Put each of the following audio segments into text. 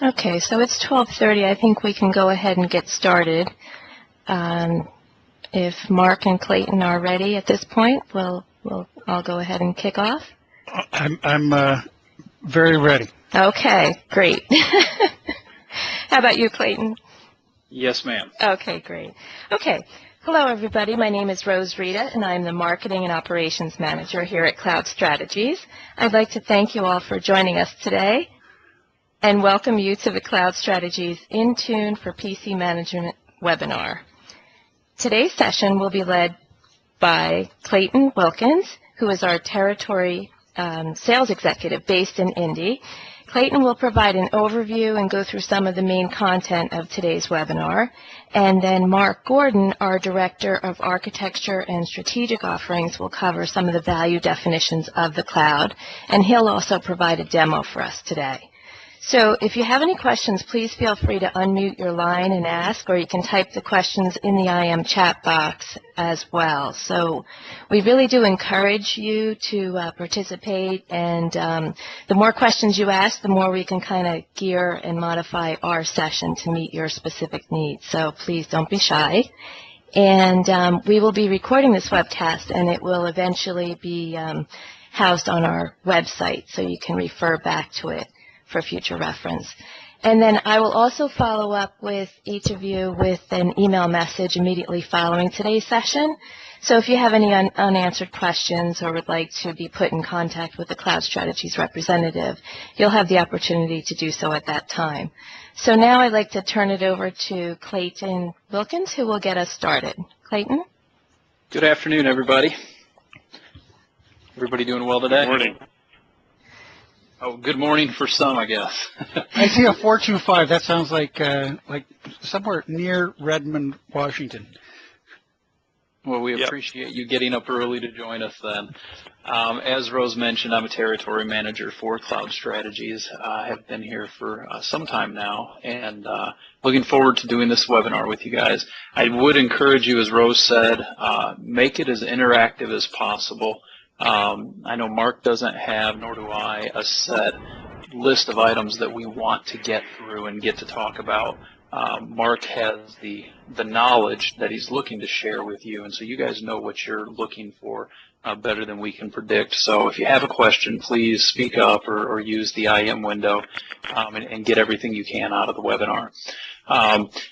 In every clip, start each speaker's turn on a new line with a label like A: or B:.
A: Okay, so it's 12:30. I think we can go ahead and get started. If Mark and Clayton are ready at this point, I'll go ahead and kick off.
B: I'm very ready.
A: Okay, great. How about you, Clayton?
C: Yes, ma'am.
A: Okay, great. Okay. Hello, everybody. My name is Rose Rita, and I'm the Marketing and Operations Manager here at CloudStrategies. I'd like to thank you all for joining us today and welcome you to the CloudStrategies Intune for PC Management webinar. Today's session will be led by Clayton Wilkins, who is our Territory Sales Executive based in Indy. Clayton will provide an overview and go through some of the main content of today's webinar. And then Mark Gordon, our Director of Architecture and Strategic Offerings, will cover some of the value definitions of the cloud. And he'll also provide a demo for us today. So if you have any questions, please feel free to unmute your line and ask, or you can type the questions in the IM chat box as well. So we really do encourage you to participate, and the more questions you ask, the more we can kind of gear and modify our session to meet your specific needs. So please don't be shy. And we will be recording this webcast, and it will eventually be housed on our website, so you can refer back to it for future reference. And then I will also follow up with each of you with an email message immediately following today's session. So if you have any unanswered questions or would like to be put in contact with the CloudStrategies representative, you'll have the opportunity to do so at that time. So now I'd like to turn it over to Clayton Wilkins, who will get us started. Clayton?
C: Good afternoon, everybody. Everybody doing well today?
D: Good morning.
C: Oh, good morning for some, I guess.
B: I see a 425. That sounds like somewhere near Redmond, Washington.
C: Well, we appreciate you getting up early to join us then. As Rose mentioned, I'm a territory manager for CloudStrategies. I have been here for some time now, and looking forward to doing this webinar with you guys. I would encourage you, as Rose said, make it as interactive as possible. I know Mark doesn't have, nor do I, a set list of items that we want to get through and get to talk about. Mark has the knowledge that he's looking to share with you, and so you guys know what you're looking for better than we can predict. So if you have a question, please speak up or use the IM window and get everything you can out of the webinar.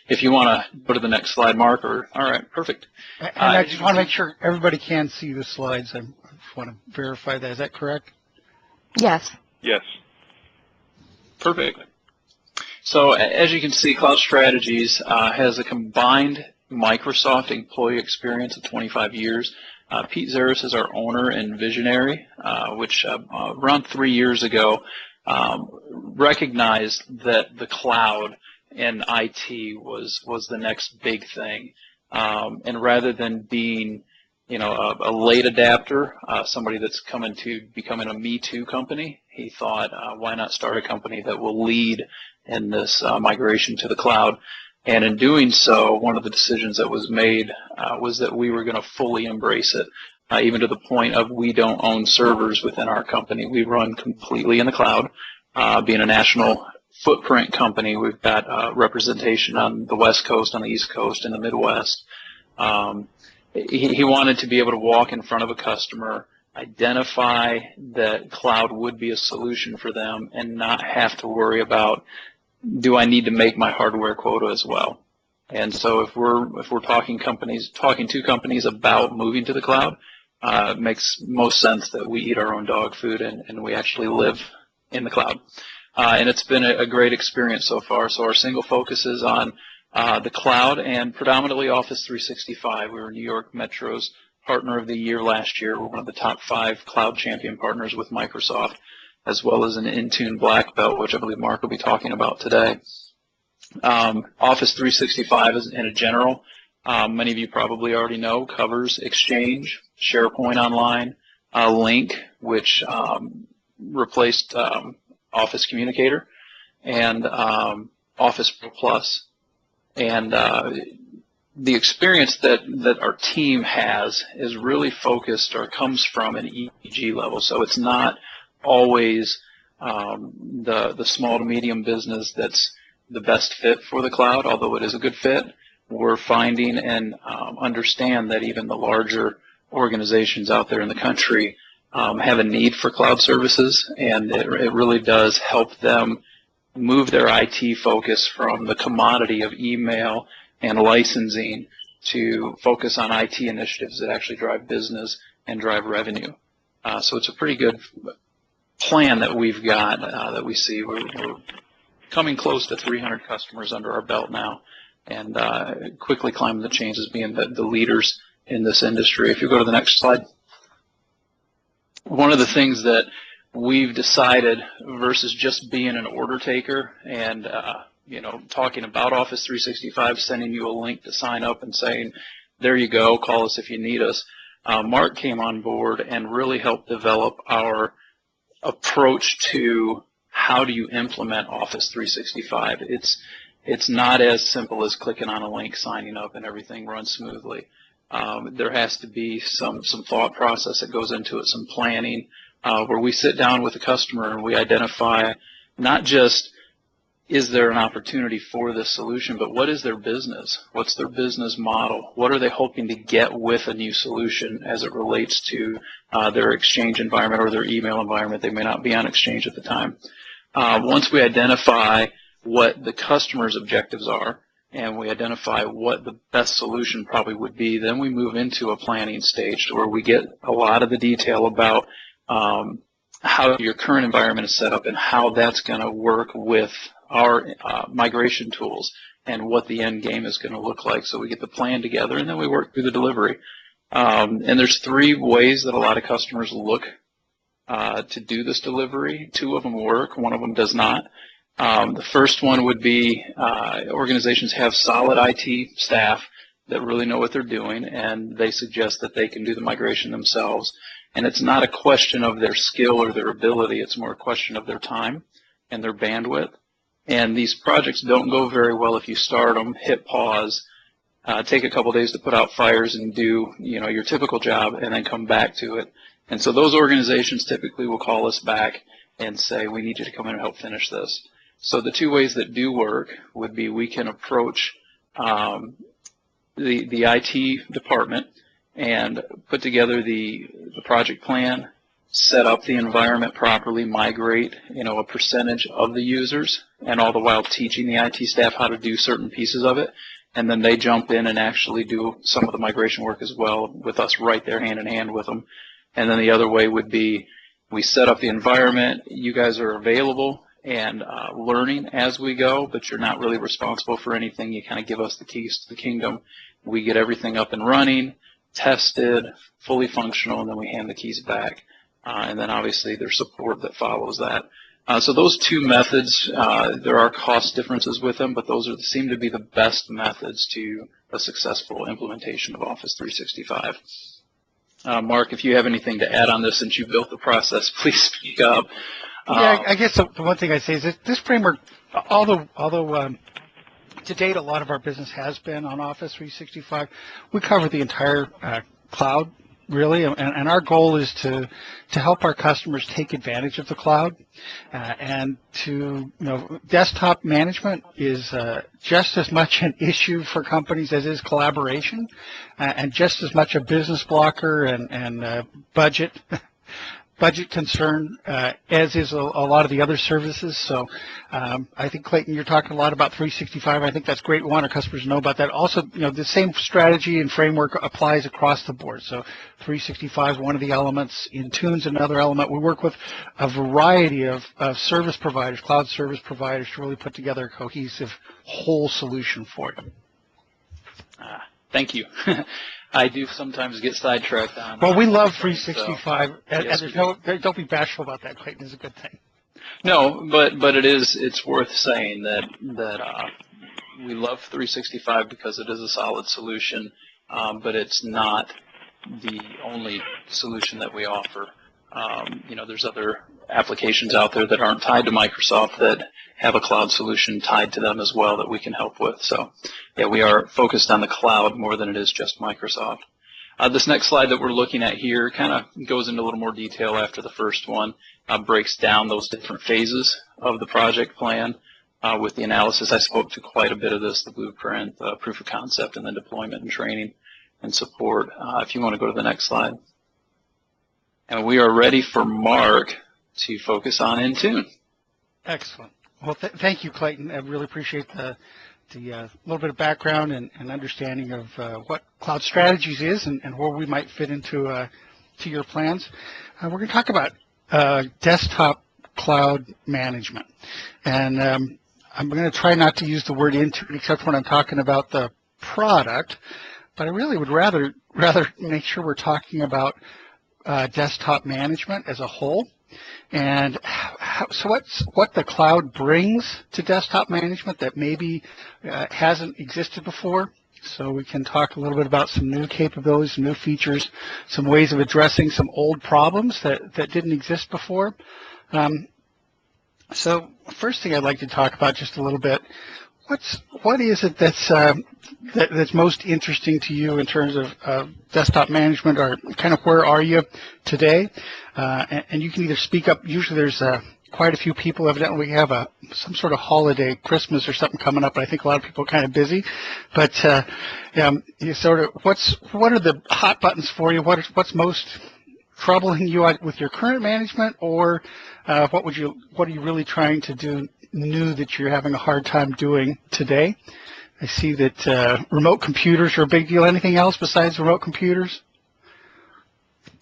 C: If you want to go to the next slide, Mark, all right, perfect.
B: And I just want to make sure everybody can see the slides. I just want to verify that. Is that correct?
A: Yes.
D: Yes.
C: Perfect. So as you can see, CloudStrategies has a combined Microsoft employee experience of 25 years. Pete Zaris is our owner and visionary, which around 3 years ago recognized that the cloud and IT was the next big thing. And rather than being a late adapter, somebody that's coming to becoming a Me Too company, he thought, why not start a company that will lead in this migration to the cloud? And in doing so, one of the decisions that was made was that we were going to fully embrace it, even to the point of we don't own servers within our company. We run completely in the cloud. Being a national footprint company, we've got representation on the West Coast, on the East Coast, and the Midwest. He wanted to be able to walk in front of a customer, identify that cloud would be a solution for them, and not have to worry about, do I need to make my hardware quota as well? And so if we're talking to companies about moving to the cloud, it makes most sense that we eat our own dog food and we actually live in the cloud. And it's been a great experience so far. So our single focus is on the cloud and predominantly Office 365. We were New York Metro's Partner of the Year last year. We're one of the top 5 cloud champion partners with Microsoft, as well as an Intune Black Belt, which I believe Mark will be talking about today. Office 365 is in a general, many of you probably already know, covers Exchange, SharePoint Online, Lync, which replaced Office Communicator, and Office Pro Plus. And the experience that our team has is really focused or comes from an EG level. So it's not always the small to medium business that's the best fit for the cloud, although it is a good fit. We're finding and understand that even the larger organizations out there in the country have a need for cloud services, and it really does help them move their IT focus from the commodity of email and licensing to focus on IT initiatives that actually drive business and drive revenue. So it's a pretty good plan that we've got that we see. We're coming close to 300 customers under our belt now, and quickly climbing the chains as being the leaders in this industry. If you go to the next slide. One of the things that we've decided versus just being an order taker and talking about Office 365, sending you a link to sign up and saying, there you go, call us if you need us. Mark came on board and really helped develop our approach to how do you implement Office 365. It's not as simple as clicking on a link, signing up, and everything runs smoothly. There has to be some thought process that goes into it, some planning, where we sit down with the customer and we identify not just is there an opportunity for this solution, but what is their business? What's their business model? What are they hoping to get with a new solution as it relates to their Exchange environment or their email environment? They may not be on Exchange at the time. Once we identify what the customer's objectives are, and we identify what the best solution probably would be, then we move into a planning stage where we get a lot of the detail about how your current environment is set up and how that's going to work with our migration tools and what the end game is going to look like. So we get the plan together, and then we work through the delivery. And there's 3 ways that a lot of customers look to do this delivery. 2 of them work, 1 of them does not. The first one would be organizations have solid IT staff that really know what they're doing, and they suggest that they can do the migration themselves. And it's not a question of their skill or their ability, it's more a question of their time and their bandwidth. And these projects don't go very well if you start them, hit pause, take a couple days to put out fires and do your typical job, and then come back to it. And so those organizations typically will call us back and say, we need you to come in and help finish this. So the 2 ways that do work would be we can approach the IT department and put together the project plan, set up the environment properly, migrate a percentage of the users, and all the while teaching the IT staff how to do certain pieces of it. And then they jump in and actually do some of the migration work as well with us right there hand in hand with them. And then the other way would be we set up the environment, you guys are available and learning as we go, but you're not really responsible for anything. You kind of give us the keys to the kingdom. We get everything up and running, tested, fully functional, and then we hand the keys back. And then obviously there's support that follows that. So those 2 methods, there are cost differences with them, but those seem to be the best methods to a successful implementation of Office 365. Mark, if you have anything to add on this since you built the process, please speak up.
B: Yeah, I guess the one thing I say is that this framework, although to date a lot of our business has been on Office 365, we cover the entire cloud, really, and our goal is to help our customers take advantage of the cloud, and to desktop management is just as much an issue for companies as is collaboration, and just as much a business blocker and budget concern as is a lot of the other services. So I think, Clayton, you're talking a lot about 365. I think that's great. We want our customers to know about that. Also, the same strategy and framework applies across the board. So 365 is one of the elements. Intune's another element. We work with a variety of service providers, cloud service providers, to really put together a cohesive whole solution for you.
C: Thank you. I do sometimes get sidetracked on.
B: Well, we love 365, and
C: yes,
B: don't be bashful about that, Clayton. It's a good thing.
C: No, but it's worth saying that we love 365 because it is a solid solution, but it's not the only solution that we offer. There's other applications out there that aren't tied to Microsoft that have a cloud solution tied to them as well that we can help with. So, yeah, we are focused on the cloud more than it is just Microsoft. This next slide that we're looking at here kind of goes into a little more detail after the first one, breaks down those different phases of the project plan with the analysis. I spoke to quite a bit of this, the blueprint, proof of concept, and then deployment and training and support. If you want to go to the next slide. And we are ready for Mark to focus on Intune.
B: Excellent. Well, thank you, Clayton. I really appreciate the little bit of background and understanding of what CloudStrategies is and where we might fit into to your plans. We're going to talk about desktop cloud management. And I'm going to try not to use the word Intune except when I'm talking about the product, but I really would rather make sure we're talking about desktop management as a whole. And so what the cloud brings to desktop management that maybe hasn't existed before. So we can talk a little bit about some new capabilities, some new features, some ways of addressing some old problems that didn't exist before. So first thing I'd like to talk about just a little bit, what is it that's most interesting to you in terms of desktop management, or kind of where are you today? And you can either speak up. Usually there's quite a few people. Evidently we have some sort of holiday, Christmas or something coming up, but I think a lot of people are kind of busy. But you sort of, what are the hot buttons for you? What's most troubling you with your current management, or what are you really trying to do new that you're having a hard time doing today? I see that remote computers are a big deal. Anything else besides remote computers?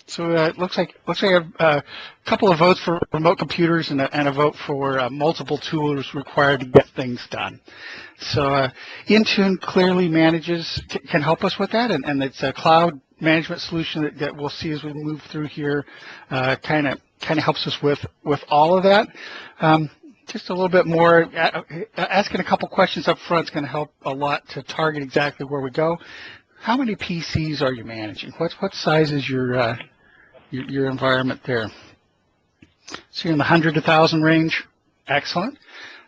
B: So it looks like I have a couple of votes for remote computers and a vote for multiple tools required to get things done. So Intune clearly can help us with that, and it's a cloud management solution that we'll see as we move through here. Kind of helps us with all of that. Just a little bit more, asking a couple questions up front is going to help a lot to target exactly where we go. How many PCs are you managing? What size is your environment there? So you're in the 100 to 1,000 range. Excellent.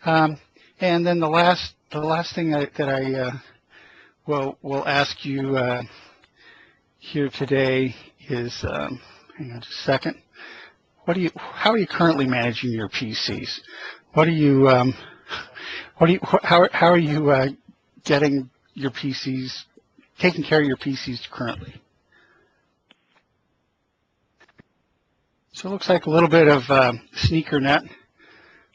B: And then the last thing that I will ask you here today is, hang on just a second. How are you currently managing your PCs? How are you getting your PCs, taking care of your PCs currently? So it looks like a little bit of SneakerNet,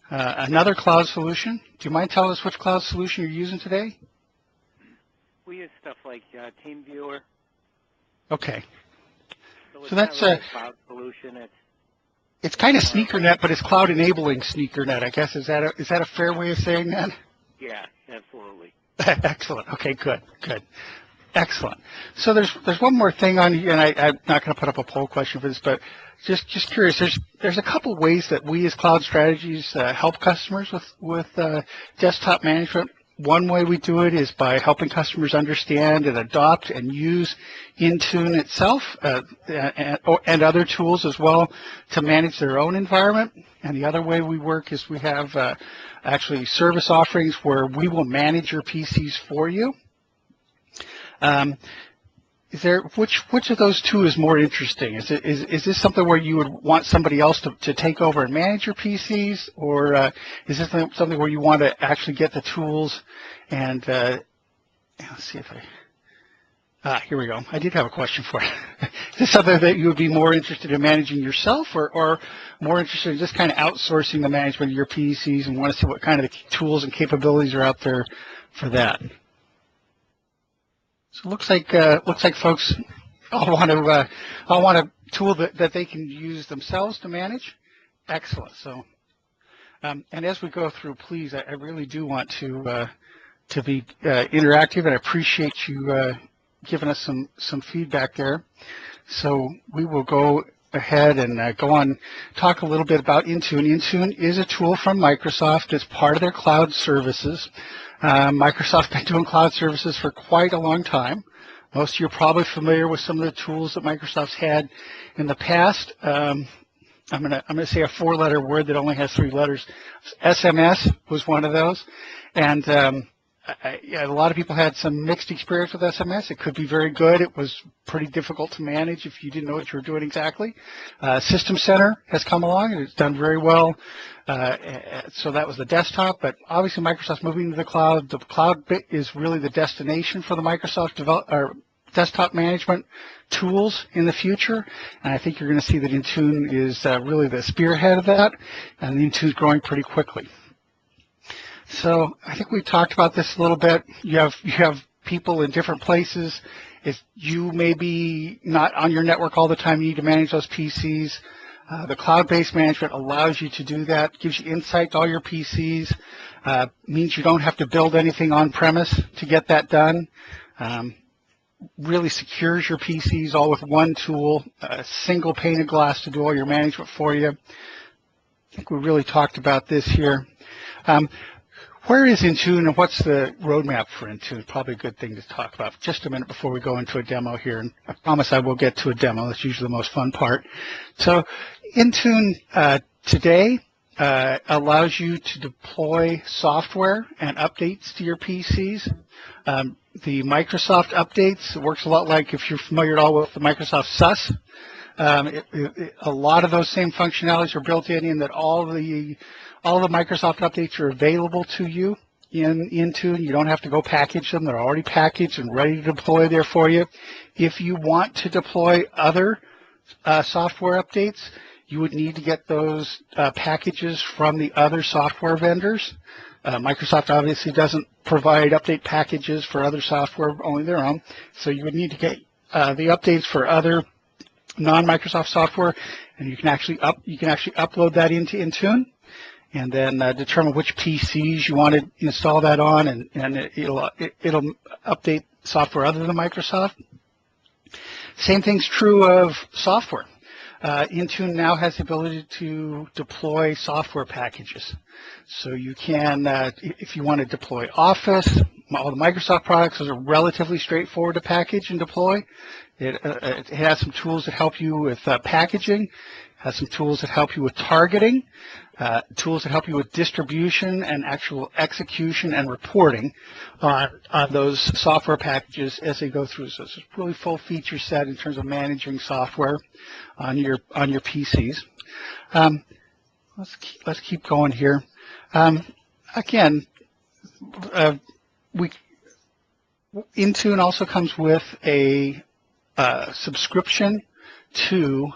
B: another cloud solution. Do you mind telling us which cloud solution you're using today?
D: We use stuff like TeamViewer.
B: Okay.
D: So that's
B: really
D: a cloud solution.
B: It's kind of SneakerNet, but it's cloud enabling SneakerNet, I guess. Is that a fair way of saying that?
D: Yeah, absolutely.
B: Excellent. Okay, good. Excellent. So there's one more thing on here, and I'm not going to put up a poll question for this, but just curious. There's a couple ways that we as CloudStrategies help customers with desktop management. One way we do it is by helping customers understand and adopt and use Intune itself and other tools as well to manage their own environment. And the other way we work is we have actually service offerings where we will manage your PCs for you. Which of those two is more interesting? Is this something where you would want somebody else to take over and manage your PCs, or is this something where you want to actually get the tools and let's see if here we go. I did have a question for you. Is this something that you would be more interested in managing yourself, or more interested in just kind of outsourcing the management of your PCs and want to see what kind of tools and capabilities are out there for that? So it looks like folks all want a tool that they can use themselves to manage. Excellent. So, and as we go through, please, I really do want to be interactive, and I appreciate you giving us some feedback there. So we will go ahead and go on, talk a little bit about Intune. Intune is a tool from Microsoft. It's part of their cloud services. Microsoft's been doing cloud services for quite a long time. Most of you are probably familiar with some of the tools that Microsoft's had in the past. I'm gonna say a four-letter word that only has three letters. SMS was one of those, and a lot of people had some mixed experience with SMS. It could be very good. It was pretty difficult to manage if you didn't know what you were doing exactly. System Center has come along and it's done very well. So that was the desktop, but obviously Microsoft's moving to the cloud. The cloud bit is really the destination for the Microsoft desktop management tools in the future, and I think you're going to see that Intune is really the spearhead of that, and Intune's growing pretty quickly. So I think we've talked about this a little bit. You have people in different places. If you may be not on your network all the time, you need to manage those PCs. The cloud-based management allows you to do that, gives you insight to all your PCs, means you don't have to build anything on-premise to get that done. Really secures your PCs all with one tool, a single pane of glass to do all your management for you. I think we really talked about this here. Where is Intune and what's the roadmap for Intune? Probably a good thing to talk about. Just a minute before we go into a demo here, and I promise I will get to a demo. That's usually the most fun part. So Intune today allows you to deploy software and updates to your PCs. The Microsoft updates, it works a lot like if you're familiar at all with the Microsoft SUS. A lot of those same functionalities are built in that all the Microsoft updates are available to you in Intune. You don't have to go package them. They're already packaged and ready to deploy there for you. If you want to deploy other software updates, you would need to get those packages from the other software vendors. Microsoft obviously doesn't provide update packages for other software, only their own. So you would need to get the updates for other non-Microsoft software, and you can actually upload that into Intune, and then determine which PCs you want to install that on, and it'll update software other than Microsoft. Same thing's true of software. Intune now has the ability to deploy software packages. So you can, if you want to deploy Office, all the Microsoft products, those are relatively straightforward to package and deploy. It has some tools that help you with packaging, has some tools that help you with targeting, tools that help you with distribution and actual execution and reporting on those software packages as they go through. So it's a really full feature set in terms of managing software on your PCs. Let's keep going here. Again, Intune also comes with a subscription to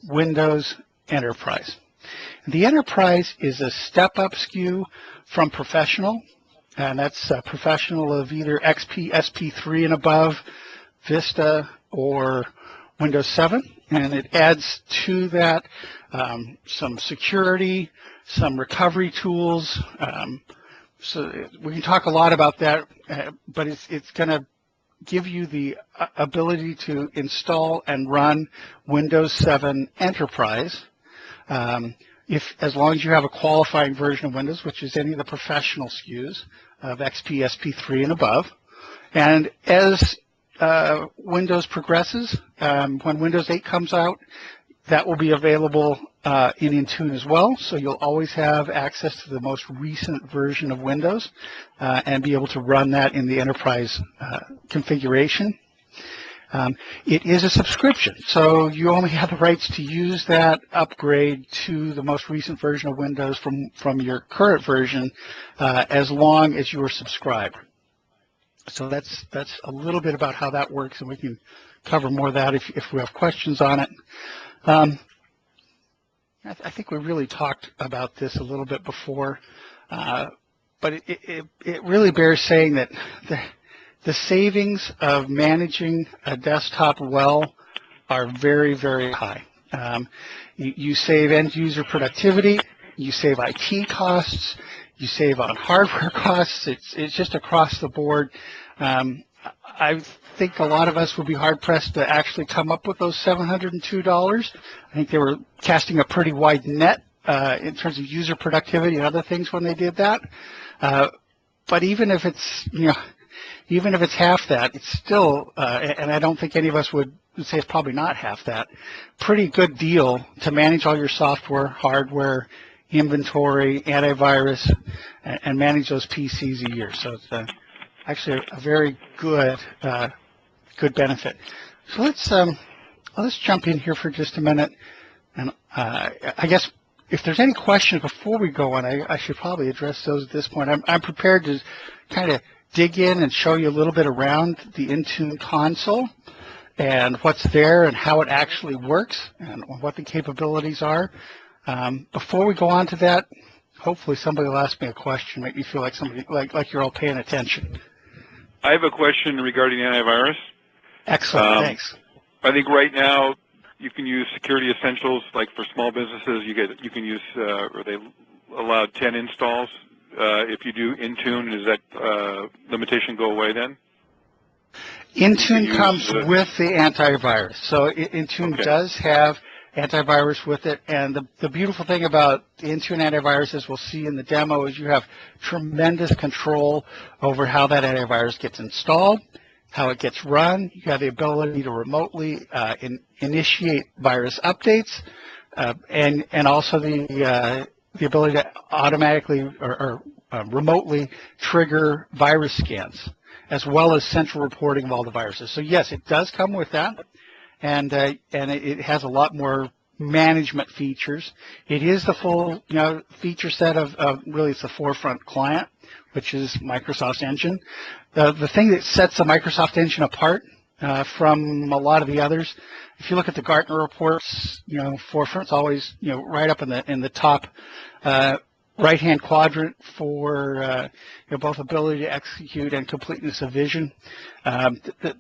B: Windows Enterprise. The Enterprise is a step-up SKU from Professional, and that's Professional of either XP, SP3 and above, Vista, or Windows 7, and it adds to that some security, some recovery tools. So we can talk a lot about that, but it's going to give you the ability to install and run Windows 7 Enterprise, as long as you have a qualifying version of Windows, which is any of the Professional SKUs of XP, SP3 and above. And as Windows progresses, when Windows 8 comes out, that will be available in Intune as well, so you'll always have access to the most recent version of Windows and be able to run that in the Enterprise configuration. It is a subscription, so you only have the rights to use that upgrade to the most recent version of Windows from your current version as long as you are subscribed. So that's a little bit about how that works, and we can cover more of that if we have questions on it. I think we really talked about this a little bit before, but it really bears saying that the savings of managing a desktop well are very, very high. You save end-user productivity, you save IT costs, you save on hardware costs. It's just across the board. I think a lot of us would be hard-pressed to actually come up with those $702. I think they were casting a pretty wide net in terms of user productivity and other things when they did that. But even if it's, even if it's half that, it's still, and I don't think any of us would say it's probably not half that, pretty good deal to manage all your software, hardware, inventory, antivirus, and manage those PCs a year. So it's actually a very good good benefit. So let's jump in here for just a minute, and I guess if there's any questions before we go on, I should probably address those at this point. I'm prepared to kind of dig in and show you a little bit around the Intune console and what's there and how it actually works and what the capabilities are. Before we go on to that, hopefully somebody will ask me a question, make me feel like somebody like you're all paying attention.
E: I have a question regarding antivirus.
B: Excellent, thanks.
E: I think right now you can use Security Essentials, like for small businesses. You can use, or they allow 10 installs. If you do Intune, does that limitation go away then?
B: Intune comes with the antivirus. So Intune does have antivirus with it. And the beautiful thing about the Intune antivirus, as we'll see in the demo, is you have tremendous control over how that antivirus gets installed, how it gets run. You have the ability to remotely initiate virus updates, and also the ability to automatically or remotely trigger virus scans, as well as central reporting of all the viruses. So yes, it does come with that, and it has a lot more management features. It is the full feature set of really it's the forefront client, which is Microsoft's engine. The thing that sets the Microsoft engine apart from a lot of the others, if you look at the Gartner reports, forefront's always right up in the top right-hand quadrant for both ability to execute and completeness of vision. The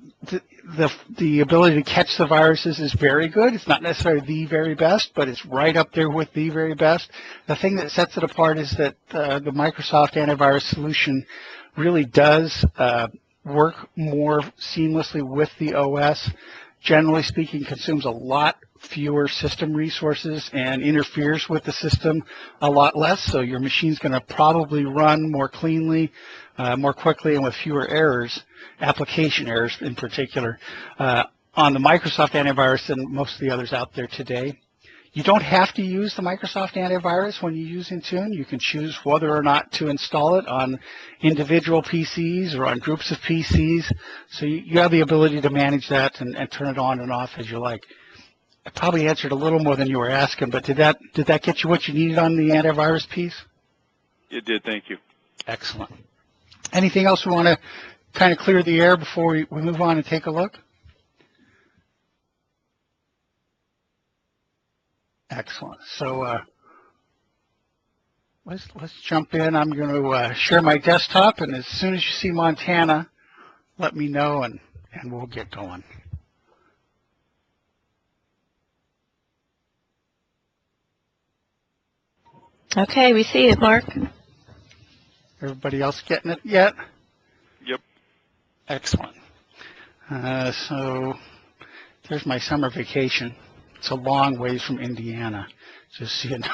B: ability to catch the viruses is very good. It's not necessarily the very best, but it's right up there with the very best. The thing that sets it apart is that the Microsoft antivirus solution really does work more seamlessly with the OS. Generally speaking, consumes a lot fewer system resources and interferes with the system a lot less, so your machine's going to probably run more cleanly, more quickly, and with fewer errors, application errors in particular, on the Microsoft antivirus than most of the others out there today. You don't have to use the Microsoft antivirus when you use Intune. You can choose whether or not to install it on individual PCs or on groups of PCs, so you have the ability to manage that and turn it on and off as you like. I probably answered a little more than you were asking, but did that get you what you needed on the antivirus piece?
E: It did, thank you.
B: Excellent. Anything else we want to kind of clear the air before we move on and take a look? Excellent. So let's jump in. I'm going to share my desktop, and as soon as you see Montana, let me know, and we'll get going.
A: Okay, we see it, Mark.
B: Everybody else getting it yet?
E: Yep.
B: Excellent. So there's my summer vacation. It's a long ways from Indiana, just so you know.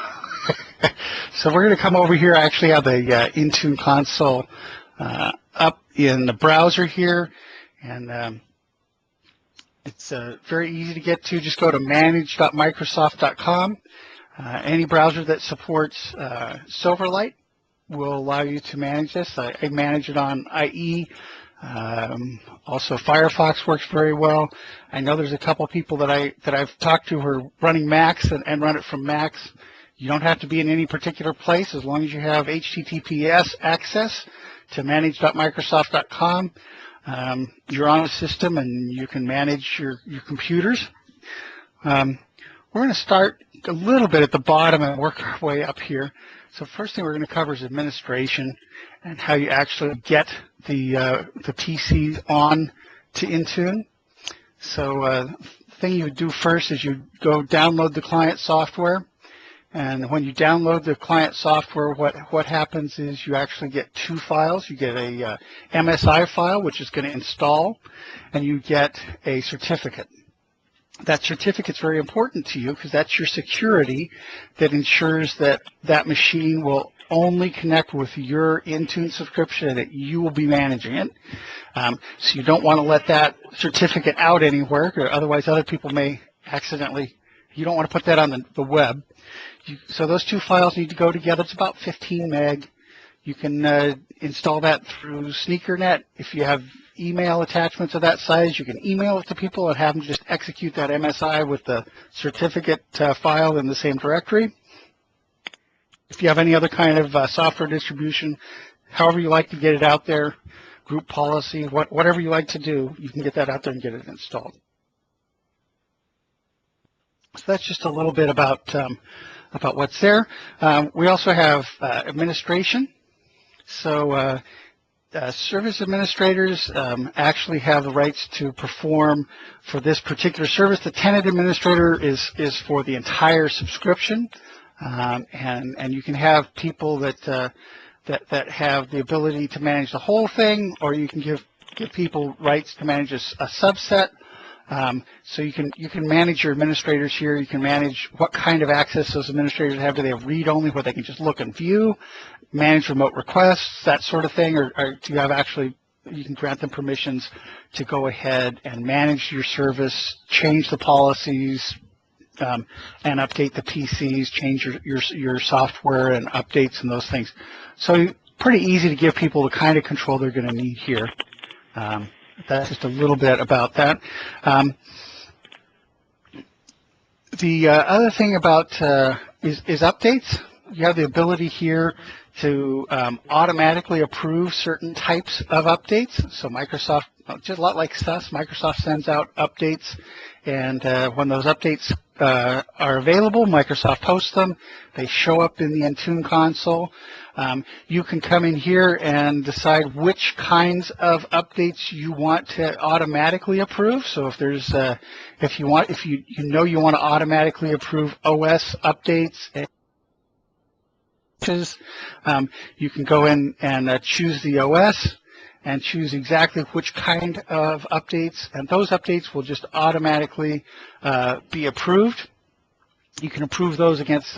B: So we're going to come over here. I actually have the Intune console up in the browser here, and it's very easy to get to. Just go to manage.microsoft.com. Any browser that supports Silverlight will allow you to manage this. I manage it on IE. Also, Firefox works very well. I know there's a couple people that I've talked to who are running Macs and run it from Macs. You don't have to be in any particular place as long as you have HTTPS access to manage.microsoft.com. You're on a system and you can manage your computers. We're going to start a little bit at the bottom and work our way up here. So first thing we're going to cover is administration and how you actually get the PCs on to Intune. So the thing you would do first is you go download the client software. And when you download the client software, what happens is you actually get two files. You get a MSI file, which is going to install, and you get a certificate. That certificate's very important to you because that's your security that ensures that that machine will only connect with your Intune subscription and that you will be managing it. So you don't want to let that certificate out anywhere, or otherwise other people may accidentally. You don't want to put that on the web. So those two files need to go together. It's about 15 meg. You can install that through SneakerNet. If you have email attachments of that size, you can email it to people and have them just execute that MSI with the certificate file in the same directory. If you have any other kind of software distribution, however you like to get it out there, group policy, whatever you like to do, you can get that out there and get it installed. So that's just a little bit about what's there. We also have administration. So service administrators actually have the rights to perform for this particular service. The tenant administrator is for the entire subscription, and you can have people that have the ability to manage the whole thing, or you can give people rights to manage a subset. So you can manage your administrators here. You can manage what kind of access those administrators have. Do they have read-only where they can just look and view, manage remote requests, that sort of thing, or do you have actually, you can grant them permissions to go ahead and manage your service, change the policies, and update the PCs, change your software and updates and those things. So pretty easy to give people the kind of control they're going to need here. That's just a little bit about that. The other thing about is updates. You have the ability here to automatically approve certain types of updates. So Microsoft, just a lot like SUS, Microsoft sends out updates, and when those updates are available, Microsoft posts them. They show up in the Intune console. You can come in here and decide which kinds of updates you want to automatically approve. So if there's, if you want to automatically approve OS updates, you can go in and choose the OS and choose exactly which kind of updates, and those updates will just automatically be approved. You can approve those against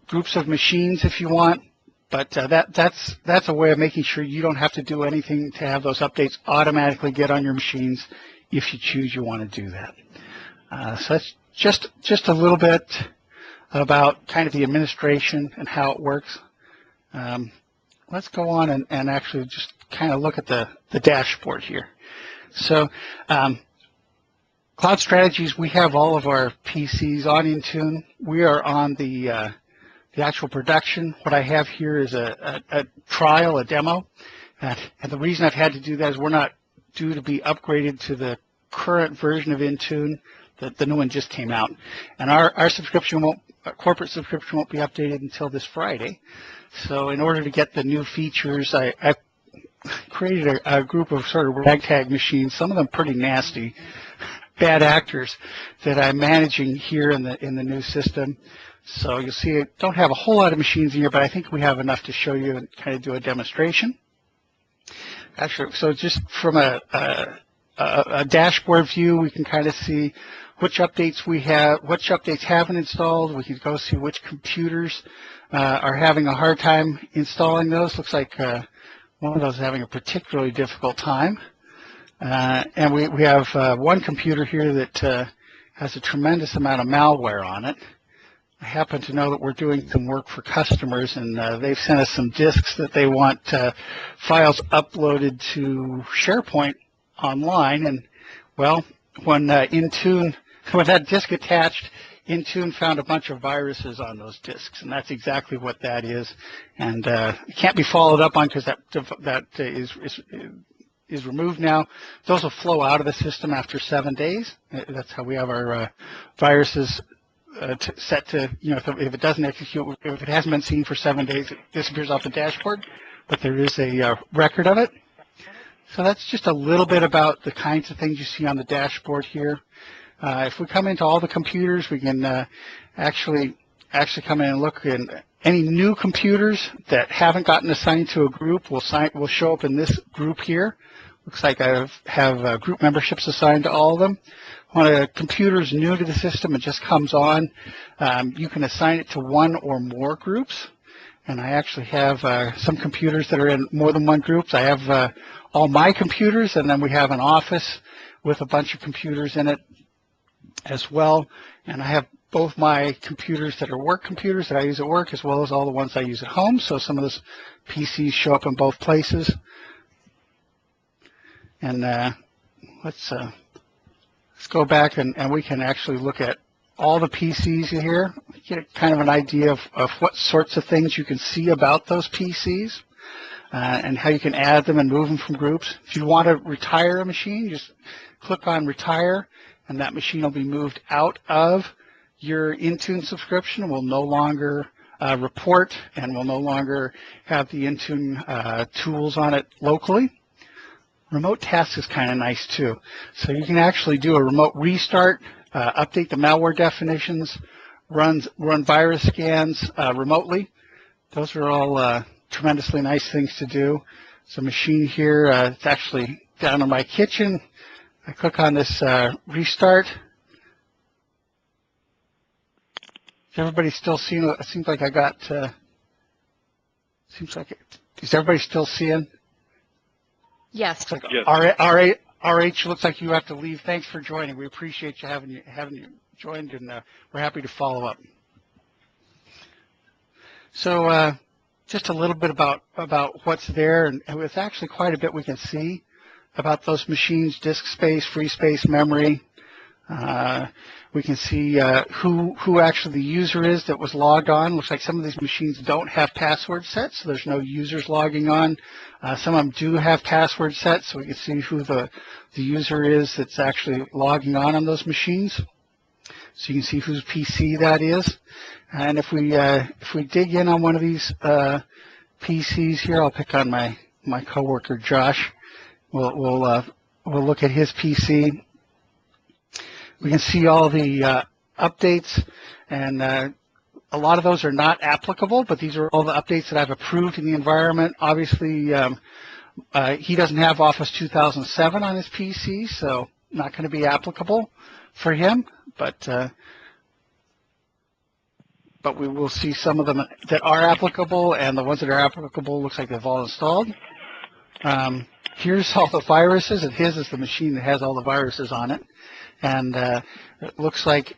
B: groups of machines if you want, but that's a way of making sure you don't have to do anything to have those updates automatically get on your machines if you choose you want to do that. So that's just a little bit about kind of the administration and how it works. Let's go on and actually just kind of look at the dashboard here. So CloudStrategies, we have all of our PCs on Intune. We are on the actual production. What I have here is a trial, a demo. And the reason I've had to do that is we're not due to be upgraded to the current version of Intune. The new one just came out. And our subscription won't, corporate subscription won't be updated until this Friday. So in order to get the new features, I created a group of sort of ragtag machines, some of them pretty nasty, bad actors that I'm managing here in the new system. So you'll see I don't have a whole lot of machines in here, but I think we have enough to show you and kind of do a demonstration. Actually, so just from a dashboard view, we can kind of see which updates we have, which updates haven't installed. We can go see which computers are having a hard time installing those. Looks like one of those is having a particularly difficult time. And we have one computer here that has a tremendous amount of malware on it. I happen to know that we're doing some work for customers, and they've sent us some disks that they want files uploaded to SharePoint online. And well, when Intune, when that disk attached, Intune found a bunch of viruses on those disks, and that's exactly what that is. And it can't be followed up on because that is removed now. Those will flow out of the system after 7 days. That's how we have our viruses set to, you know, if it doesn't execute, if it hasn't been seen for 7 days, it disappears off the dashboard, but there is a record of it. So that's just a little bit about the kinds of things you see on the dashboard here. If we come into all the computers, we can actually come in and look in any new computers that haven't gotten assigned to a group will show up in this group here. Looks like I have group memberships assigned to all of them. When a computer is new to the system, it just comes on. You can assign it to one or more groups. And I actually have some computers that are in more than one group. I have all my computers, and then we have an office with a bunch of computers in it as well. And I have both my computers that are work computers that I use at work as well as all the ones I use at home. So some of those PCs show up in both places. And let's go back and we can actually look at all the PCs here, get kind of an idea of what sorts of things you can see about those PCs and how you can add them and move them from groups. If you want to retire a machine, just click on retire, and that machine will be moved out of your Intune subscription and will no longer report and will no longer have the Intune tools on it locally. Remote tasks is kind of nice too. So you can actually do a remote restart, update the malware definitions, run virus scans remotely. Those are all tremendously nice things to do. So machine here, it's actually down in my kitchen. I click on this restart. Is everybody still seeing? It seems like I got. Is everybody still seeing?
A: Yes.
B: Like
E: Yes.
B: RH, looks like you have to leave. Thanks for joining. We appreciate you having you joined, and we're happy to follow up. So just a little bit about what's there, and it's actually quite a bit we can see about those machines: disk space, free space, memory. We can see who actually the user is that was logged on. Looks like some of these machines don't have password sets, so there's no users logging on. Some of them do have password sets, so we can see who the user is that's actually logging on those machines. So you can see whose PC that is. And if we dig in on one of these PCs here, I'll pick on my coworker Josh. We'll look at his PC. We can see all the updates, and a lot of those are not applicable, but these are all the updates that I've approved in the environment. Obviously, he doesn't have Office 2007 on his PC, so not going to be applicable for him, but we will see some of them that are applicable, and the ones that are applicable looks like they've all installed. Here's all the viruses, and his is the machine that has all the viruses on it. And it looks like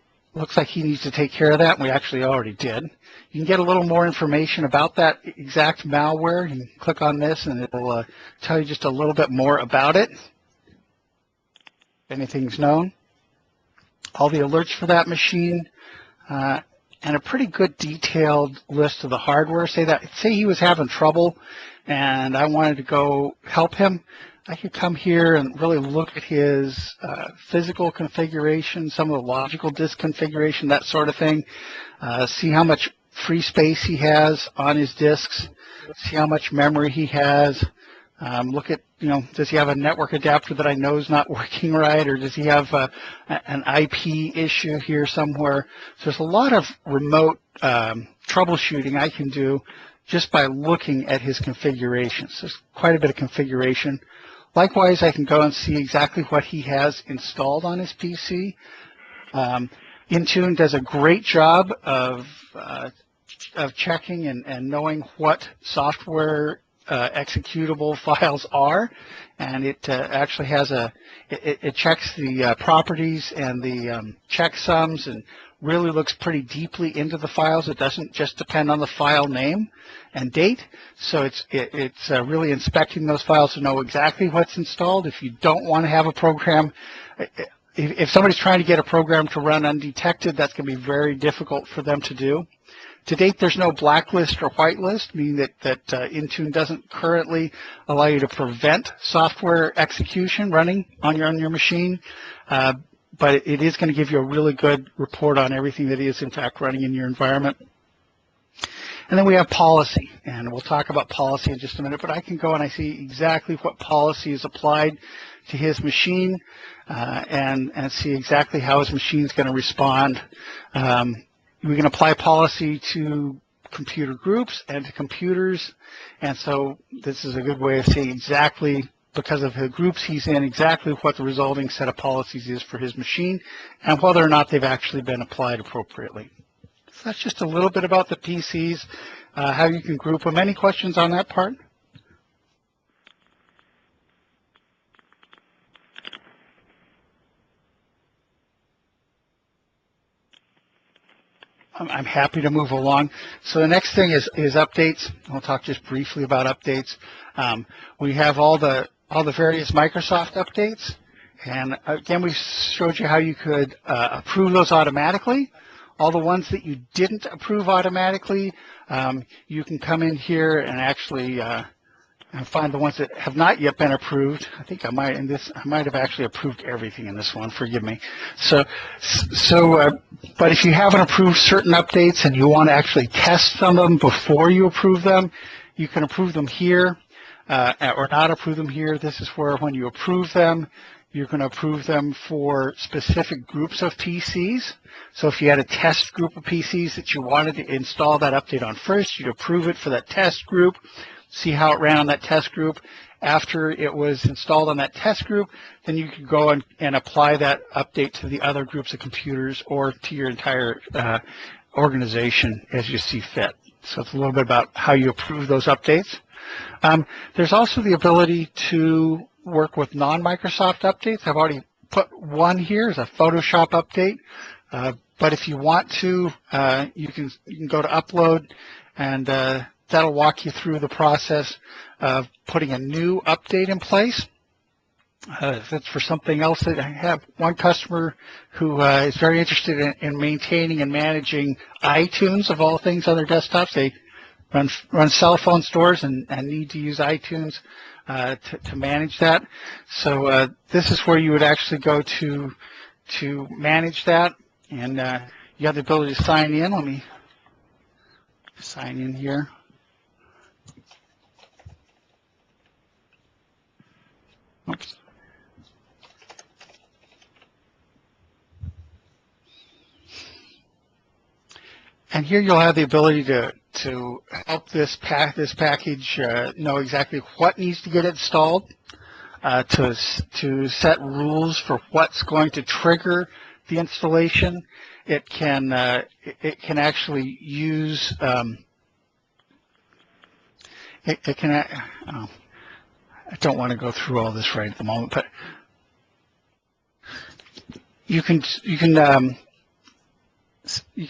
B: he needs to take care of that, and we actually already did. You can get a little more information about that exact malware. You can click on this, and it will tell you just a little bit more about it, if anything's known. All the alerts for that machine, and a pretty good detailed list of the hardware. Say he was having trouble, and I wanted to go help him. I could come here and really look at his physical configuration, some of the logical disk configuration, that sort of thing. See how much free space he has on his disks. See how much memory he has. Look at, does he have a network adapter that I know is not working right, or does he have an IP issue here somewhere? So there's a lot of remote troubleshooting I can do just by looking at his configurations. There's quite a bit of configuration. Likewise, I can go and see exactly what he has installed on his PC. Intune does a great job of checking and knowing what software executable files are, and it actually has it checks the properties and the checksums and really looks pretty deeply into the files. It doesn't just depend on the file name and date, so it's really inspecting those files to know exactly what's installed. If you don't want to have a program, if somebody's trying to get a program to run undetected, that's going to be very difficult for them to do. To date, there's no blacklist or whitelist, meaning that Intune doesn't currently allow you to prevent software execution running on your machine, but it is going to give you a really good report on everything that is, in fact, running in your environment. And then we have policy, and we'll talk about policy in just a minute, but I can go and I see exactly what policy is applied to his machine and see exactly how his machine is going to respond. We can apply policy to computer groups and to computers, and so this is a good way of seeing exactly, because of the groups he's in, exactly what the resulting set of policies is for his machine and whether or not they've actually been applied appropriately. So that's just a little bit about the PCs, how you can group them. Any questions on that part? I'm happy to move along. So the next thing is updates. I'll talk just briefly about updates. We have all the various Microsoft updates, and again, we showed you how you could approve those automatically. All the ones that you didn't approve automatically, you can come in here and actually and find the ones that have not yet been approved. I think I might have actually approved everything in this one. Forgive me. But if you haven't approved certain updates and you want to actually test some of them before you approve them, you can approve them here or not approve them here. This is where when you approve them, you're going to approve them for specific groups of PCs. So if you had a test group of PCs that you wanted to install that update on first, you'd approve it for that test group, see how it ran on that test group. After it was installed on that test group, then you could go and apply that update to the other groups of computers or to your entire organization as you see fit. So it's a little bit about how you approve those updates. There's also the ability to work with non-Microsoft updates. I've already put one here as a Photoshop update, but if you want to, you can go to Upload, and that'll walk you through the process of putting a new update in place. If it's for something else, that I have one customer who is very interested in maintaining and managing iTunes of all things on their desktops. They run cell phone stores and need to use iTunes to manage that. So this is where you would actually go to manage that, and you have the ability to sign in. Let me sign in here. Oops. And here you'll have the ability to help this package know exactly what needs to get installed, to set rules for what's going to trigger the installation. It can actually use I don't want to go through all this right at the moment, but you can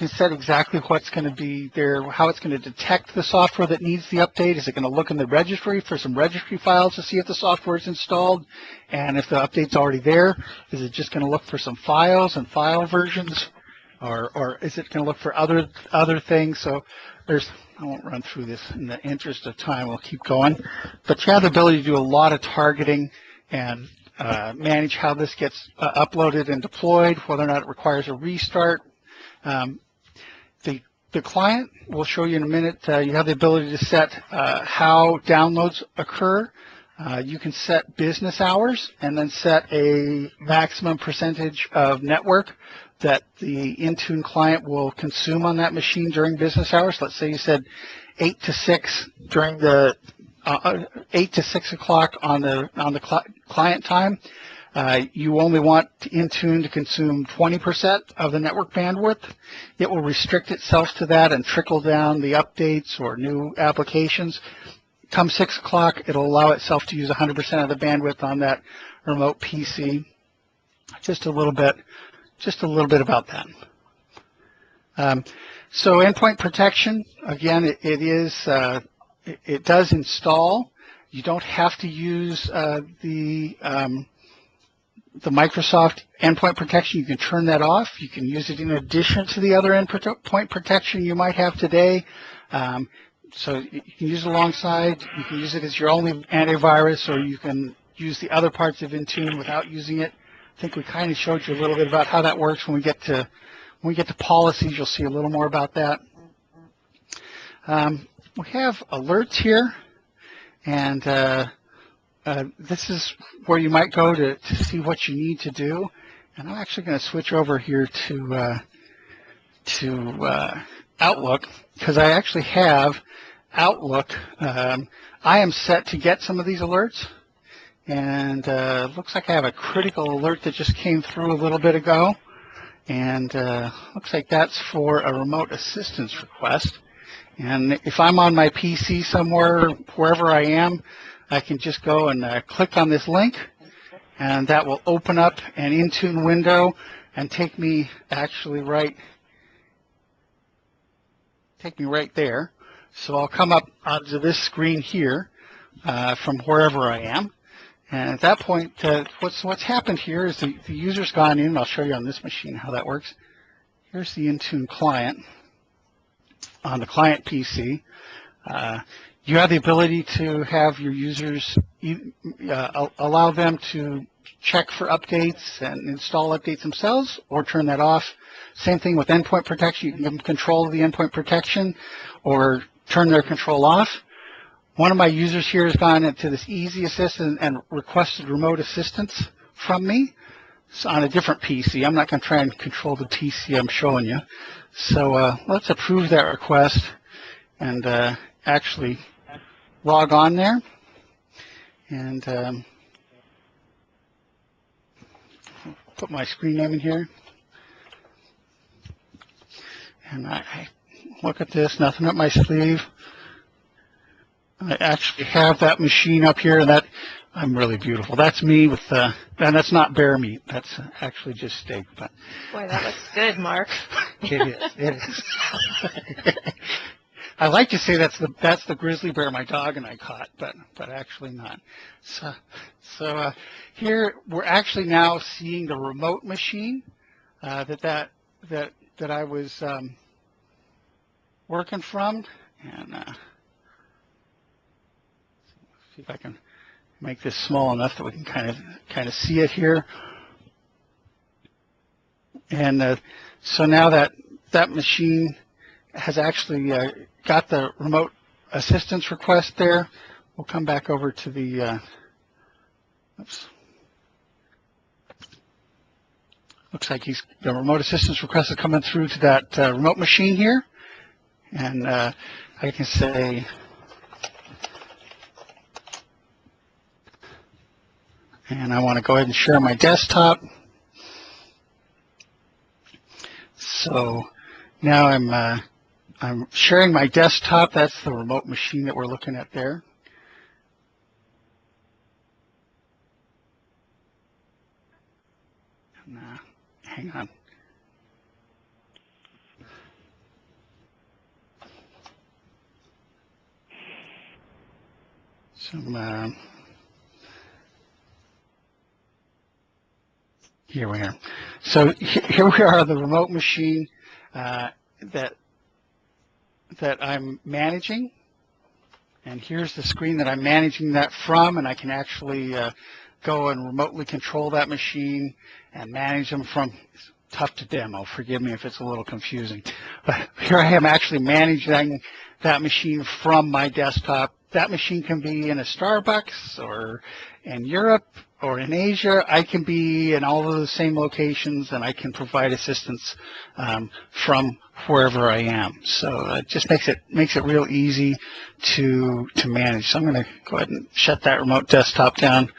B: set exactly what's going to be there, how it's going to detect the software that needs the update. Is it going to look in the registry for some registry files to see if the software is installed, and if the update's already there? Is it just going to look for some files and file versions, or is it going to look for other things? So I won't run through this in the interest of time. We'll keep going. But you have the ability to do a lot of targeting and manage how this gets uploaded and deployed, whether or not it requires a restart. The client, we'll show you in a minute, you have the ability to set how downloads occur. You can set business hours and then set a maximum percentage of network that the Intune client will consume on that machine during business hours. Let's say you said 8 to 6 during the 8 to 6 o'clock on the client time. You only want Intune to consume 20% of the network bandwidth. It will restrict itself to that and trickle down the updates or new applications. Come 6 o'clock, it'll allow itself to use 100% of the bandwidth on that remote PC. Just a little bit about that. So endpoint protection, again, it does install. You don't have to use the Microsoft endpoint protection. You can turn that off. You can use it in addition to the other endpoint protection you might have today. So you can use it alongside. You can use it as your only antivirus, or you can use the other parts of Intune without using it. I think we kind of showed you a little bit about how that works. When we get to policies, you'll see a little more about that. We have alerts here, and this is where you might go to see what you need to do. And I'm actually going to switch over here to Outlook, because I actually have Outlook. I am set to get some of these alerts, and looks like I have a critical alert that just came through a little bit ago, and looks like that's for a remote assistance request. And if I'm on my PC somewhere, wherever I am, I can just go and click on this link, and that will open up an Intune window and take me actually right take me right there. So I'll come up onto this screen here from wherever I am. And at that point, what's happened here is the user's gone in. I'll show you on this machine how that works. Here's the Intune client on the client PC. You have the ability to have your users allow them to check for updates and install updates themselves, or turn that off. Same thing with endpoint protection. You can give them control of the endpoint protection or turn their control off. One of my users here has gone into this Easy Assist and requested remote assistance from me. So on a different PC. I'm not going to try and control the PC I'm showing you. So let's approve that request and actually log on there. And put my screen name in here. And I look at this, nothing up my sleeve. I actually have that machine up here, and that I'm really beautiful. That's me with and that's not bear meat. That's actually just steak. But
A: boy, that looks good, Mark.
B: It is. It is. I like to say that's the grizzly bear my dog and I caught, but actually not. So here we're actually now seeing the remote machine that I was working from, and see if I can make this small enough that we can kind of see it here. And so now that machine has actually got the remote assistance request there. We'll come back over to the, oops. Looks like the remote assistance request is coming through to that remote machine here. And I can say, and I want to go ahead and share my desktop. So now I'm sharing my desktop. That's the remote machine that we're looking at there. And, hang on. Here we are. So here we are on the remote machine that I'm managing, and here's the screen that I'm managing that from, and I can actually go and remotely control that machine and manage them from. It's tough to demo. Forgive me if it's a little confusing, but here I am actually managing that machine from my desktop. That machine can be in a Starbucks or in Europe or in Asia. I can be in all of the same locations, and I can provide assistance from wherever I am. So it just makes it real easy to manage. So I'm going to go ahead and shut that remote desktop down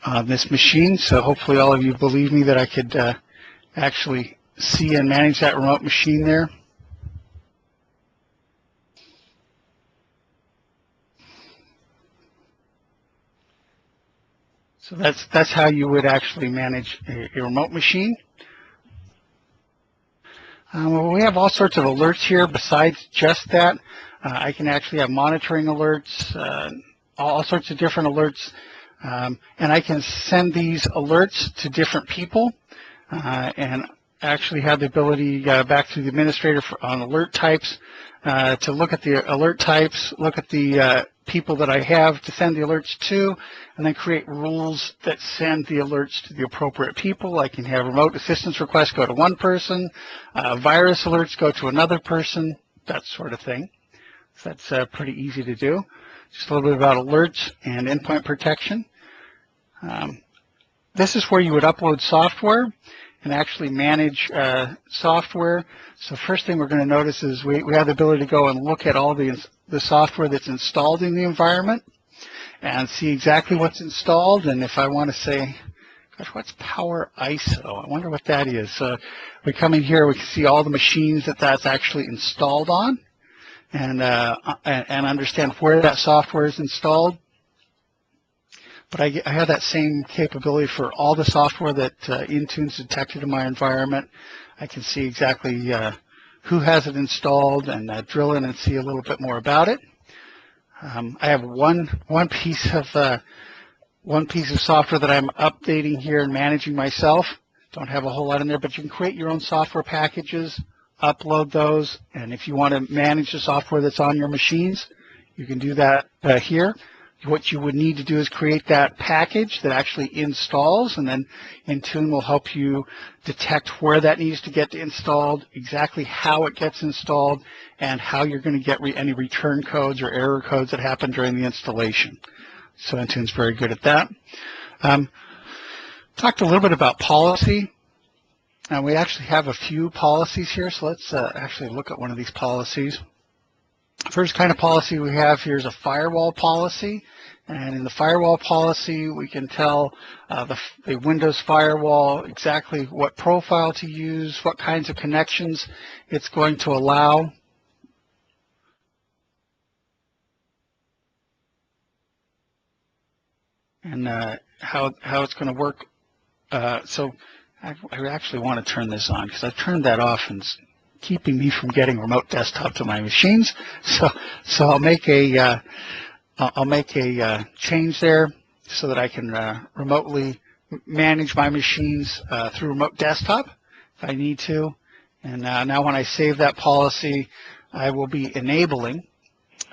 B: on this machine. So hopefully all of you believe me that I could actually see and manage that remote machine there. So that's how you would actually manage a remote machine. Well, we have all sorts of alerts here besides just that. I can actually have monitoring alerts, all sorts of different alerts, and I can send these alerts to different people and actually have the ability back to the administrator on alert types to look at the alert types, look at the people that I have to send the alerts to, and then create rules that send the alerts to the appropriate people. I can have remote assistance requests go to one person, virus alerts go to another person, that sort of thing. So that's pretty easy to do. Just a little bit about alerts and endpoint protection. This is where you would upload software and actually manage software. So first thing we're going to notice is we have the ability to go and look at all the software that's installed in the environment and see exactly what's installed. And if I want to say, gosh, what's Power ISO? I wonder what that is. We come in here, we can see all the machines that's actually installed on, and understand where that software is installed. But I have that same capability for all the software that Intune's detected in my environment. I can see exactly who has it installed and drill in and see a little bit more about it. I have one piece of software that I'm updating here and managing myself. Don't have a whole lot in there, but you can create your own software packages, upload those, and if you want to manage the software that's on your machines, you can do that here. What you would need to do is create that package that actually installs, and then Intune will help you detect where that needs to get installed, exactly how it gets installed, and how you're going to get any return codes or error codes that happen during the installation. So Intune's very good at that. Talked a little bit about policy. And we actually have a few policies here, so let's actually look at one of these policies. First kind of policy we have here is a firewall policy, and in the firewall policy we can tell the Windows firewall exactly what profile to use, what kinds of connections it's going to allow. And how it's going to work. So I actually want to turn this on because I've turned that off and it's keeping me from getting remote desktop to my machines. So I'll make a change there so that I can remotely manage my machines through remote desktop if I need to. And now when I save that policy, I will be enabling.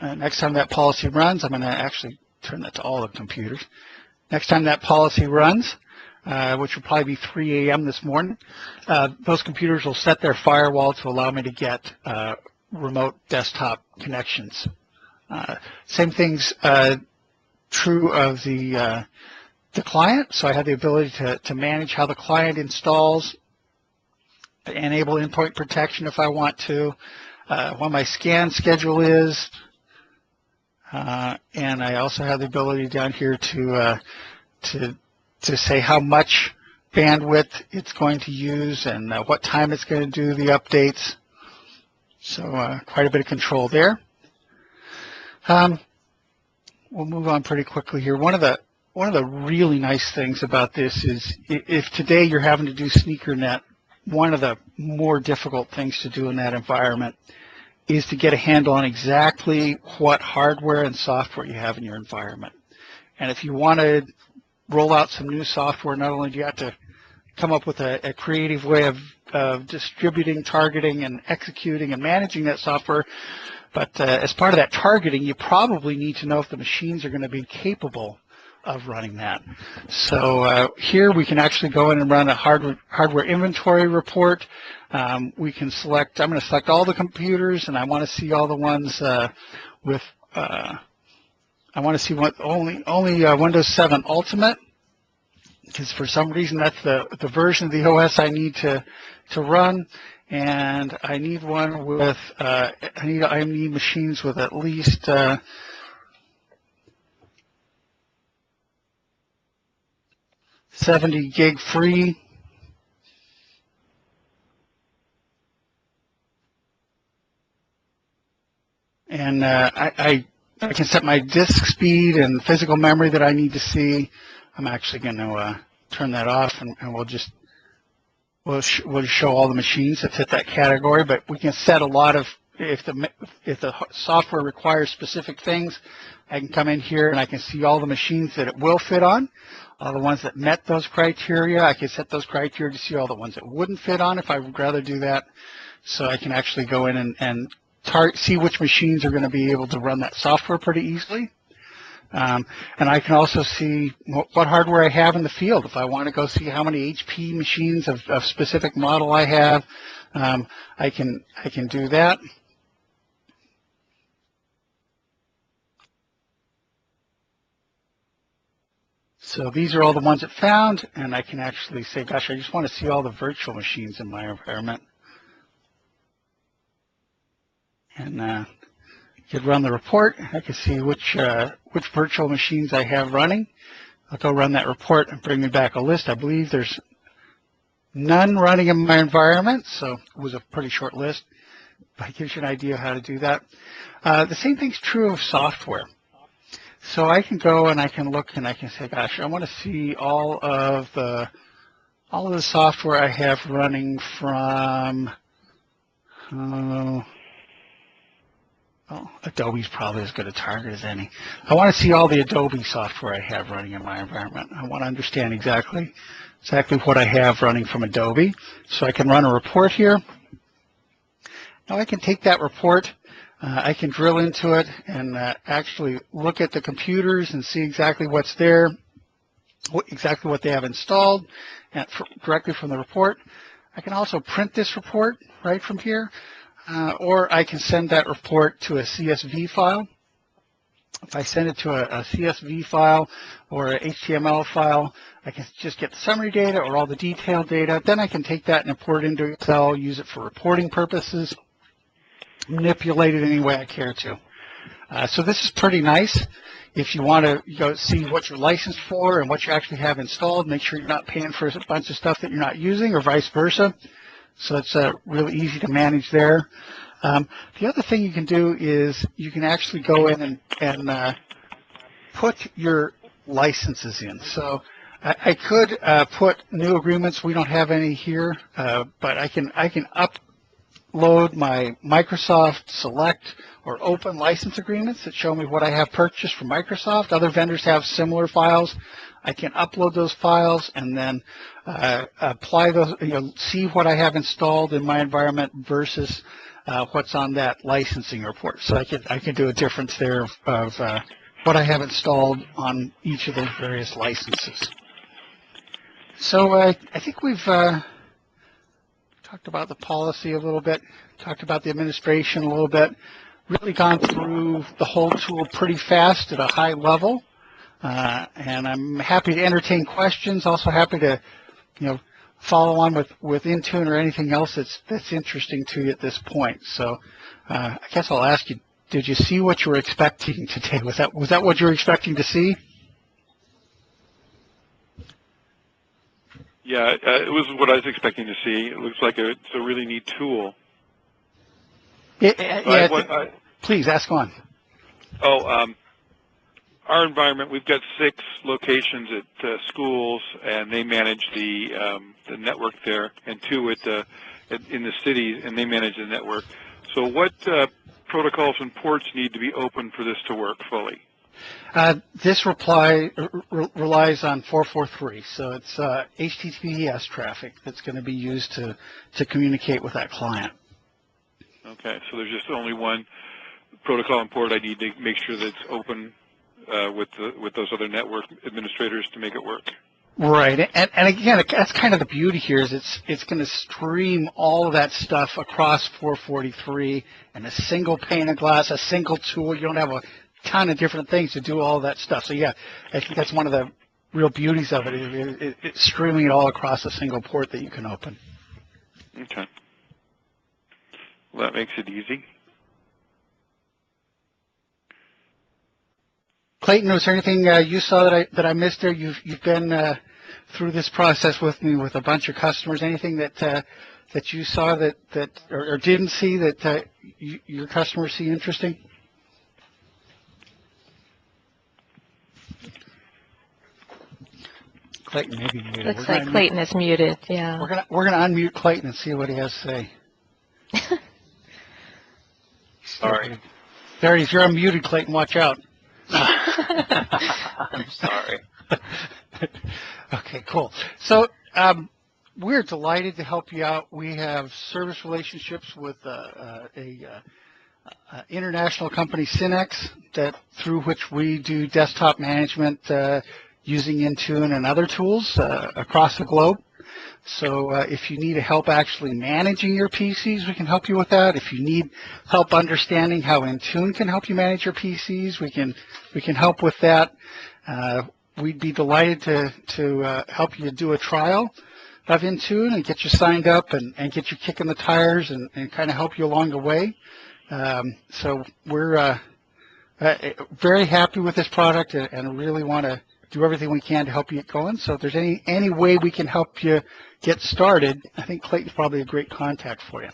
B: Next time that policy runs, I'm going to actually turn that to all the computers. Next time that policy runs, which will probably be 3 a.m. this morning, those computers will set their firewall to allow me to get remote desktop connections. Same thing's true of the client, so I have the ability to manage how the client installs, enable endpoint protection if I want to, what my scan schedule is, and I also have the ability down here to say how much bandwidth it's going to use and what time it's going to do the updates. So quite a bit of control there. We'll move on pretty quickly here. One of the really nice things about this is if today you're having to do SneakerNet, one of the more difficult things to do in that environment is to get a handle on exactly what hardware and software you have in your environment. And if you want to roll out some new software, not only do you have to come up with a creative way of distributing, targeting, and executing and managing that software, but as part of that targeting, you probably need to know if the machines are going to be capable of running that. So here we can actually go in and run a hardware inventory report. We can select, I'm going to select all the computers, and I want to see all the ones with, I want to see what only Windows 7 Ultimate, because for some reason that's the version of the OS I need to run, and I need one with, I need machines with at least 70 gig free. And I can set my disk speed and physical memory that I need to see. I'm actually going to turn that off, and we'll show all the machines that fit that category. But we can set a lot of, if the software requires specific things, I can come in here and I can see all the machines that it will fit on. All the ones that met those criteria, I can set those criteria to see all the ones that wouldn't fit on if I would rather do that. So I can actually go in and see which machines are going to be able to run that software pretty easily. And I can also see what hardware I have in the field. If I want to go see how many HP machines of specific model I have, I can do that. So these are all the ones it found, and I can actually say, gosh, I just want to see all the virtual machines in my environment. And I could run the report. I can see which virtual machines I have running. I'll go run that report and bring me back a list. I believe there's none running in my environment, so it was a pretty short list, but it gives you an idea of how to do that. The same thing's true of software. So I can go and I can look and I can say, gosh, I want to see all of the software I have running from Well, Adobe's probably as good a target as any. I want to see all the Adobe software I have running in my environment. I want to understand exactly what I have running from Adobe. So I can run a report here. Now I can take that report, I can drill into it and actually look at the computers and see exactly what's there, exactly what they have installed, and directly from the report. I can also print this report right from here. Or I can send that report to a CSV file. If I send it to a CSV file or an HTML file, I can just get the summary data or all the detailed data. Then I can take that and import it into Excel, use it for reporting purposes, manipulate it any way I care to. So this is pretty nice. If you want to see what you're licensed for and what you actually have installed, make sure you're not paying for a bunch of stuff that you're not using or vice versa. So it's really easy to manage there. The other thing you can do is you can actually go in and put your licenses in. So I could put new agreements. We don't have any here, but I can upload my Microsoft Select or Open license agreements that show me what I have purchased from Microsoft. Other vendors have similar files. I can upload those files and then apply those, see what I have installed in my environment versus what's on that licensing report. So I can do a difference there of what I have installed on each of those various licenses. So I think we've talked about the policy a little bit, talked about the administration a little bit, really gone through the whole tool pretty fast at a high level. And I'm happy to entertain questions, also happy to, follow on with Intune or anything else that's interesting to you at this point. So I guess I'll ask you, did you see what you were expecting today? Was that what you were expecting to see?
E: Yeah, it was what I was expecting to see. It looks like it's a really neat tool.
B: Please, ask on.
E: Our environment, we've got 6 locations at schools, and they manage the network there, and 2 in the city, and they manage the network. So what protocols and ports need to be open for this to work fully?
B: This relies on 443, so it's HTTPS traffic that's going to be used to communicate with that client.
E: Okay, so there's just only one protocol and port I need to make sure that it's open with those other network administrators to make it work.
B: Right, and again, that's kind of the beauty here is it's going to stream all of that stuff across 443 in a single pane of glass, a single tool. You don't have a ton of different things to do all that stuff. So yeah, I think that's one of the real beauties of it. It's streaming it all across a single port that you can open.
E: Okay. Well, that makes it easy.
B: Clayton, was there anything you saw that I missed there? You've been through this process with me with a bunch of customers. Anything that you saw that or didn't see that your customers see interesting? Clayton, maybe muted.
A: Looks like Clayton is muted. Yeah.
B: We're gonna unmute Clayton and see what he has to say.
C: Sorry.
B: There he is. You're unmuted, Clayton. Watch out.
C: I'm sorry.
B: Okay, cool. So we're delighted to help you out. We have service relationships with international company, Synex, through which we do desktop management using Intune and other tools across the globe. So if you need help actually managing your PCs, we can help you with that. If you need help understanding how Intune can help you manage your PCs, we can help with that. We'd be delighted to help you do a trial of Intune and get you signed up and get you kicking the tires and kind of help you along the way. So we're very happy with this product and really want to do everything we can to help you get going. So if there's any way we can help you get started, I think Clayton's probably a great contact for you.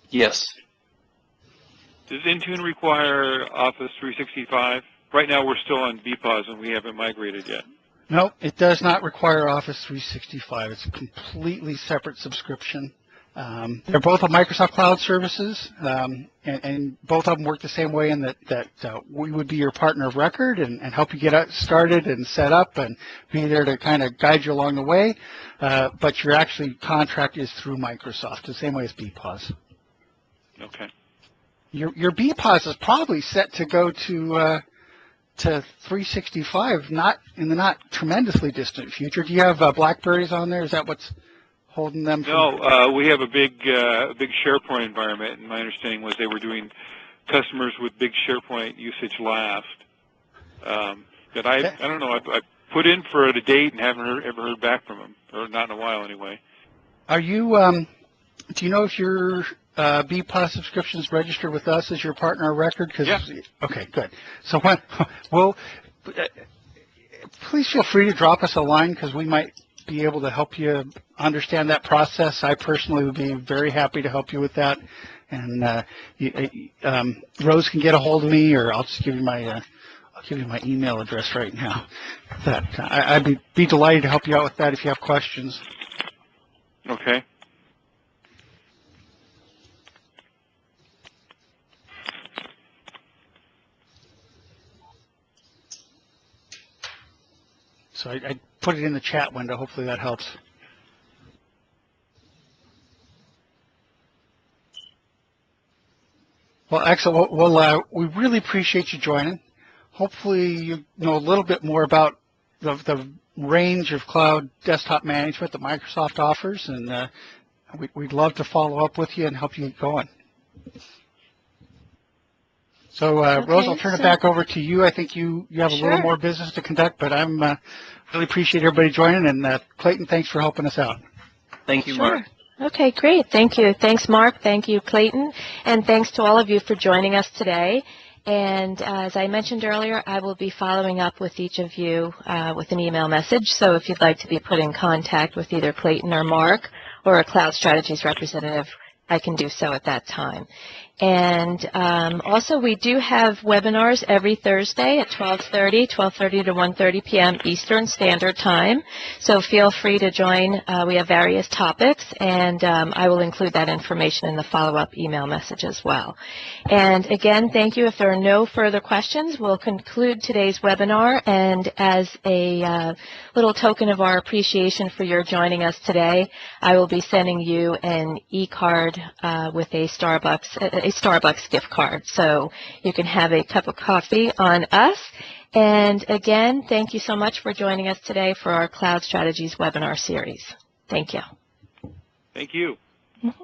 C: Yes.
E: Does Intune require Office 365? Right now we're still on BPOS and we haven't migrated yet.
B: No, it does not require Office 365. It's a completely separate subscription. They're both on Microsoft Cloud Services, and both of them work the same way in that we would be your partner of record and help you get started and set up and be there to kind of guide you along the way. But your actually contract is through Microsoft, the same way as BPOS.
E: Okay.
B: Your BPOS is probably set to go to 365, not in the not tremendously distant future. Do you have Blackberries on there? Is that what's holding them?
E: No, we have a big SharePoint environment, and my understanding was they were doing customers with big SharePoint usage last. But I don't know. I put in for a date and haven't ever heard back from them, or not in a while anyway.
B: Are you? Do you know if your BPOS subscription is registered with us as your partner of record?
E: Yeah.
B: Okay, good. So please feel free to drop us a line because we might be able to help you understand that process. I personally would be very happy to help you with that. And Rose can get a hold of me, or I'll just give you my email address right now. I'd be delighted to help you out with that if you have questions.
E: Okay.
B: So I put it in the chat window. Hopefully that helps. Well, excellent. Well, we really appreciate you joining. Hopefully you know a little bit more about the range of cloud desktop management that Microsoft offers, and we'd love to follow up with you and help you get going. So, Rose, I'll turn it back over to you. I think you have a little more business to conduct, but I'm really appreciate everybody joining. And Clayton, thanks for helping us out.
C: Thank you, Mark.
A: Okay, great. Thank you. Thanks, Mark. Thank you, Clayton. And thanks to all of you for joining us today. And as I mentioned earlier, I will be following up with each of you with an email message. So if you'd like to be put in contact with either Clayton or Mark or a CloudStrategies representative, I can do so at that time. And also, we do have webinars every Thursday at 12:30 to 1:30 p.m. Eastern Standard Time. So feel free to join. We have various topics, and I will include that information in the follow-up email message as well. And again, thank you. If there are no further questions, we'll conclude today's webinar. And as a little token of our appreciation for your joining us today, I will be sending you an e-card with a Starbucks gift card. So you can have a cup of coffee on us. And again, thank you so much for joining us today for our CloudStrategies webinar series. Thank you.
E: Thank you.
A: Mm-hmm.